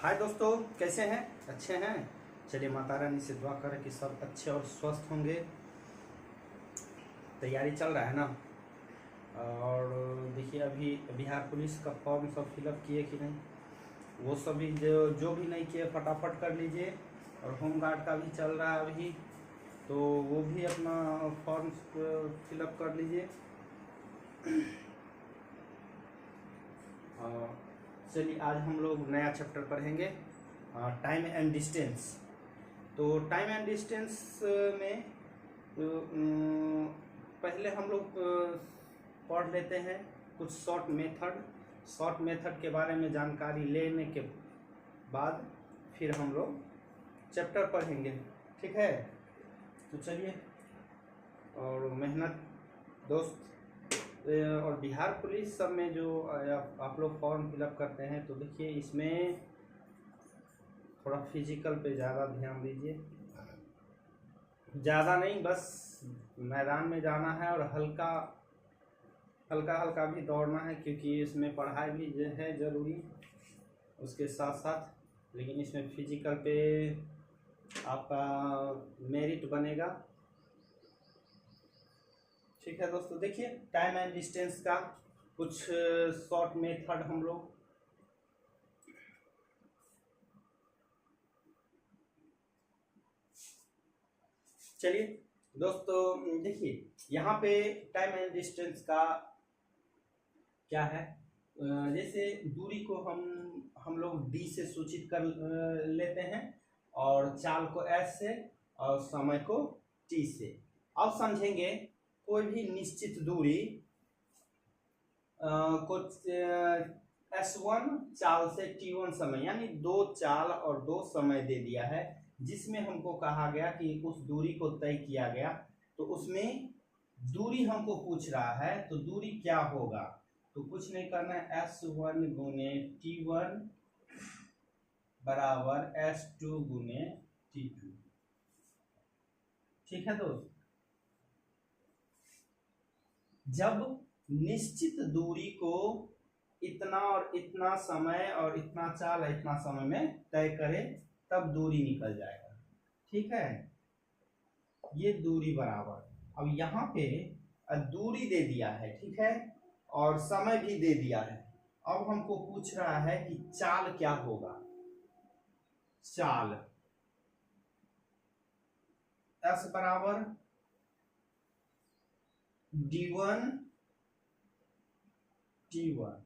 हाय दोस्तों, कैसे हैं? अच्छे हैं। चलिए माता रानी से दुआ करें कि सब अच्छे और स्वस्थ होंगे। तैयारी चल रहा है ना। और देखिए अभी बिहार पुलिस का फॉर्म सब फिलअप किए कि नहीं, वो सभी जो भी नहीं किए फटाफट कर लीजिए। और होमगार्ड का भी चल रहा है अभी, तो वो भी अपना फॉर्म फिलअप कर लीजिए। चलिए आज हम लोग नया चैप्टर पढ़ेंगे, टाइम एंड डिस्टेंस। तो टाइम एंड डिस्टेंस में पहले हम लोग पढ़ लेते हैं कुछ शॉर्ट मेथड के बारे में जानकारी लेने के बाद फिर हम लोग चैप्टर पढ़ेंगे, ठीक है? तो चलिए, और मेहनत दोस्त। और बिहार पुलिस सब में जो आप लोग फॉर्म फिलअप करते हैं, तो देखिए इसमें थोड़ा फिजिकल पे ज़्यादा ध्यान दीजिए। ज़्यादा नहीं, बस मैदान में जाना है और हल्का हल्का भी दौड़ना है, क्योंकि इसमें पढ़ाई भी है ज़रूरी उसके साथ साथ। लेकिन इसमें फिजिकल पे आपका मेरिट बनेगा, ठीक है दोस्तों? देखिए टाइम एंड डिस्टेंस का कुछ शॉर्ट मेथड हम लोग चलिए दोस्तों, देखिए यहाँ पे टाइम एंड डिस्टेंस का क्या है। जैसे दूरी को हम लोग डी से सूचित कर लेते हैं, और चाल को एस से, और समय को टी से। अब समझेंगे कोई भी निश्चित दूरी को S1 चाल से T1 समय, यानी 2 चाल और 2 समय दे दिया है, जिसमें हमको कहा गया कि उस दूरी को तय किया गया। तो उसमें दूरी हमको पूछ रहा है, तो दूरी क्या होगा? तो कुछ नहीं करना है, S1 गुने T1 बराबर S2 गुने T2, ठीक है दोस्त? जब निश्चित दूरी को इतना और इतना समय और इतना चाल इतना समय में तय करें, तब दूरी निकल जाएगा, ठीक है? ये दूरी बराबर, अब यहाँ पे दूरी दे दिया है, ठीक है, और समय भी दे दिया है। अब हमको पूछ रहा है कि चाल क्या होगा। चाल S बराबर D1 T1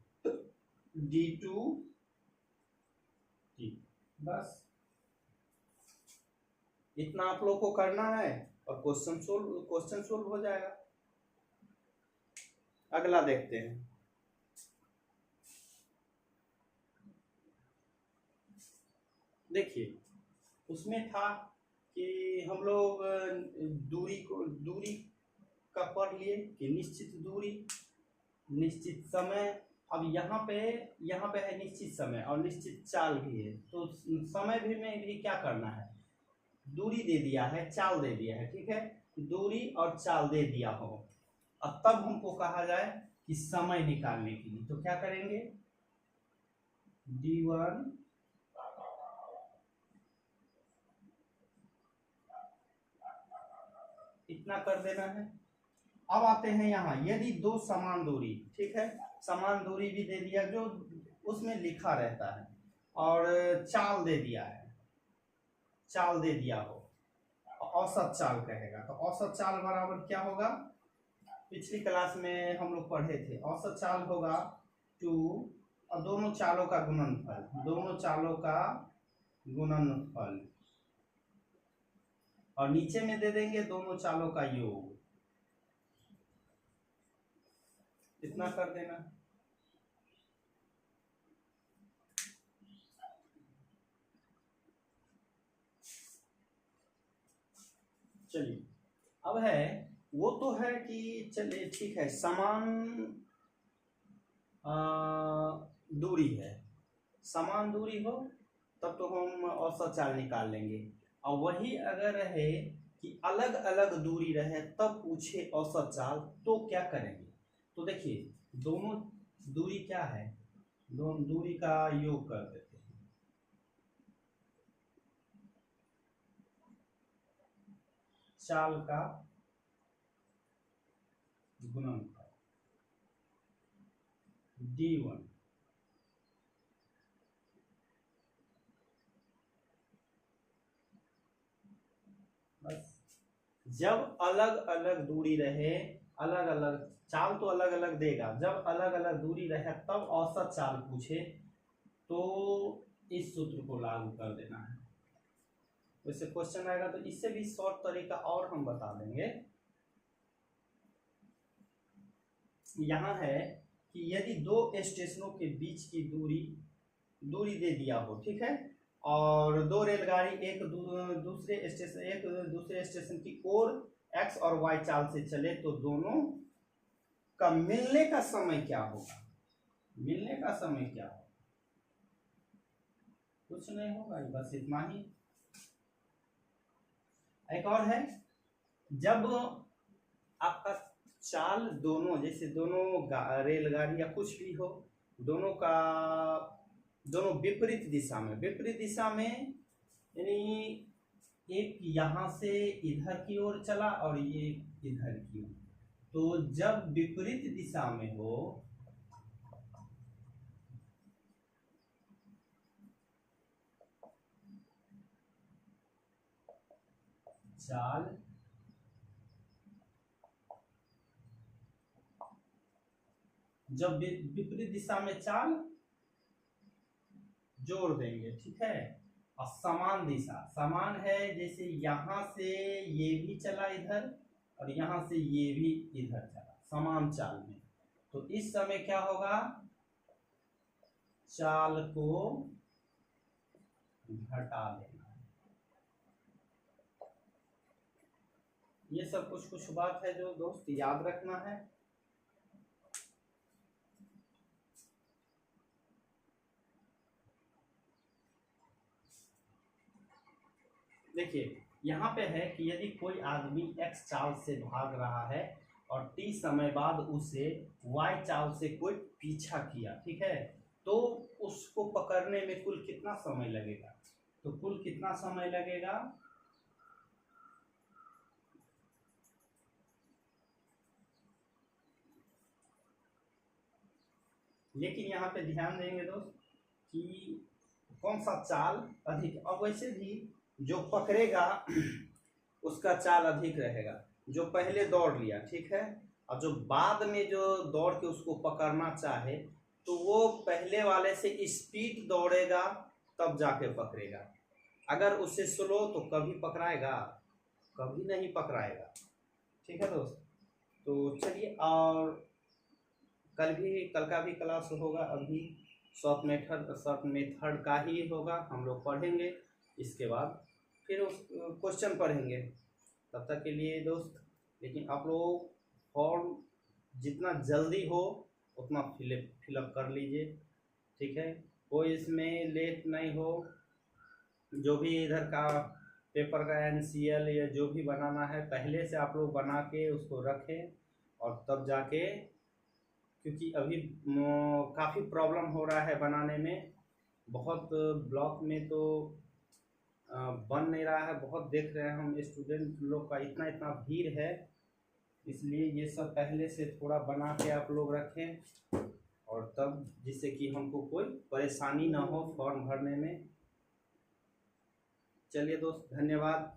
D2 T, बस इतना आप लोग को करना है और क्वेश्चन सोल्व हो जाएगा। अगला देखते हैं। देखिए उसमें था कि हम लोग दूरी का पढ़ लिए कि निश्चित दूरी, निश्चित समय। अब यहाँ पे है निश्चित समय और निश्चित चाल भी है, तो समय भी में भी क्या करना है, दूरी दे दिया है, चाल दे दिया है, ठीक है? दूरी और चाल दे दिया हो, अब तब हमको कहा जाए कि समय निकालने के लिए, तो क्या करेंगे, D1 इतना कर देना है। अब आते हैं यहाँ, यदि 2 समान दूरी, ठीक है, समान दूरी भी दे दिया जो उसमें लिखा रहता है, और चाल दे दिया है, चाल दे दिया हो, औसत चाल कहेगा। तो औसत चाल बराबर क्या होगा, पिछली क्लास में हम लोग पढ़े थे, औसत चाल होगा 2 और दोनों चालों का गुणनफल, और नीचे में दे देंगे दोनों चालों का योग, इतना कर देना। चलिए अब है, वो तो है कि चलिए ठीक है, समान दूरी है, समान दूरी हो तब तो हम औसत चाल निकाल लेंगे। और वही अगर रहे कि अलग अलग दूरी रहे तब पूछे औसत चाल, तो क्या करेंगे? तो देखिए दोनों दूरी क्या है, दोनों दूरी का योग कर देते हैं, चाल का गुणनफल D1। बस जब अलग अलग दूरी रहे, अलग अलग चाल तो अलग अलग देगा, जब अलग अलग दूरी रहे तब औसत चाल पूछे तो इस सूत्र को लागू कर देना है। वैसे क्वेश्चन आएगा तो इससे भी शॉर्ट तरीका और हम बता देंगे। यहाँ है कि यदि दो स्टेशनों के बीच की दूरी दे दिया हो, ठीक है, और दो रेलगाड़ी एक दूसरे स्टेशन की ओर एक्स और वाई चाल से चले तो दोनों का मिलने का समय क्या होगा? मिलने का समय क्या होगा? कुछ नहीं होगा, बस इतना ही। एक और है, जब आपका चाल दोनों, जैसे दोनों रेलगाड़ी या कुछ भी हो, दोनों विपरीत दिशा में यानी एक यहां से इधर की ओर चला और ये इधर की ओर, तो जब विपरीत दिशा में हो चाल जब विपरीत दिशा में चाल जोड़ देंगे, ठीक है, और समान दिशा समान है, जैसे यहां से ये भी चला इधर और यहां से ये भी इधर चला समान चाल में, तो इस समय क्या होगा? चाल को घटा देना है। ये सब कुछ बात है जो दोस्त याद रखना है। देखिए यहाँ पे है कि यदि कोई आदमी x चाल से भाग रहा है और t समय बाद उसे y चाल से कोई पीछा किया, ठीक है, तो उसको पकड़ने में कुल कितना समय लगेगा? तो कुल कितना समय लगेगा? लेकिन यहाँ पे ध्यान देंगे दोस्त कि कौन सा चाल अधिक, अब वैसे भी जो पकड़ेगा उसका चाल अधिक रहेगा, जो पहले दौड़ लिया, ठीक है, और जो बाद में जो दौड़ के उसको पकड़ना चाहे तो वो पहले वाले से स्पीड दौड़ेगा तब जाके पकड़ेगा। अगर उससे स्लो तो कभी पकड़ाएगा? कभी नहीं पकड़ाएगा, ठीक है दोस्त। तो चलिए, और कल का भी क्लास होगा, अभी शॉर्ट मेथड का ही होगा, हम लोग पढ़ेंगे, इसके बाद फिर उस क्वेश्चन पढ़ेंगे। तब तक के लिए दोस्त, लेकिन आप लोग फॉर्म जितना जल्दी हो उतना फिलअप कर लीजिए, ठीक है, कोई इसमें लेट नहीं हो। जो भी इधर का पेपर का NCL या जो भी बनाना है पहले से आप लोग बना के उसको रखें, और तब जाके, क्योंकि अभी काफ़ी प्रॉब्लम हो रहा है बनाने में, बहुत ब्लॉक में तो बन नहीं रहा है, बहुत देख रहे हैं हम स्टूडेंट लोग का इतना भीड़ है, इसलिए ये सब पहले से थोड़ा बना के आप लोग रखें, और तब जिससे कि हमको कोई परेशानी ना हो फॉर्म भरने में। चलिए दोस्त, धन्यवाद।